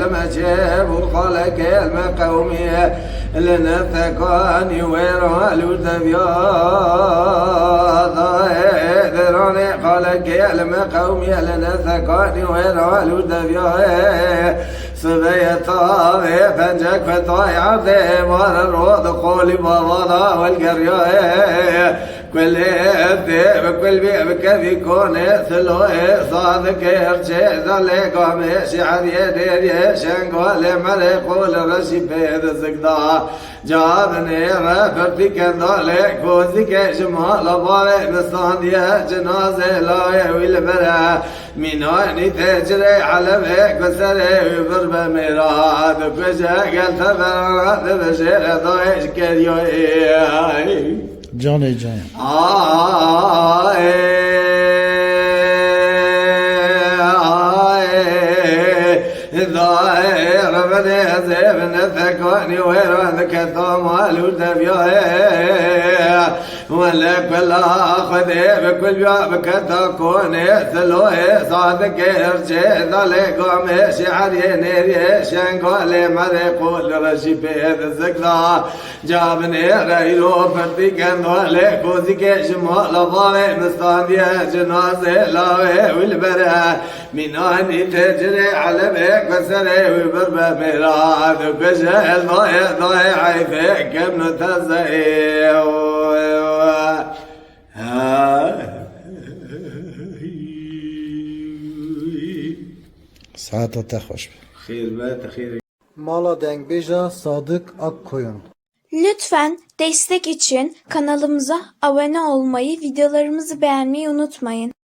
المجيب وخلق المقومية لنا الثقاني ويرال وتبياض دراني خلق المقومية لنا الثقاني ويرال وتبياض سبي طاوي فنجك فتاي عبدي مار الروض قولي بابضا والقرية كل ذيب كل بيب كذي كوني ثلوي صادق يرجي ذلك ومشي عدي ديدي شنقولي مليقول رشي بيد الزقدا جابني رفرتي كندولي كوزيك جمال باري مستاندية جنازي لاي والبرا ميناني تجري على بيك وسري وبرب ميراد كوجا قلت براد بشير ضايش كريوي جاني جان ضاير بدي زيبن ثكوني ويرونك ثمال وتبيوه ولا كل خذي بكل بيابك تكوني ثلوي صادق يرجي ذلك ومشي عريني ريشن قولي مريقول رشي بيد الزقدا جابني ريلو فردي كندولي كوزيك شمال ضالي مستاندية جنازي لاوي والبرا ميناني تجري على بيك وسري وبربا ميراد وكشل ضايع عيفك ابن تزيو ساعتا تخوش خير بات خير. Mala Dengbej'a Sadık Akkoyun. Lütfen destek için kanalımıza abone olmayı, videolarımızı beğenmeyi unutmayın.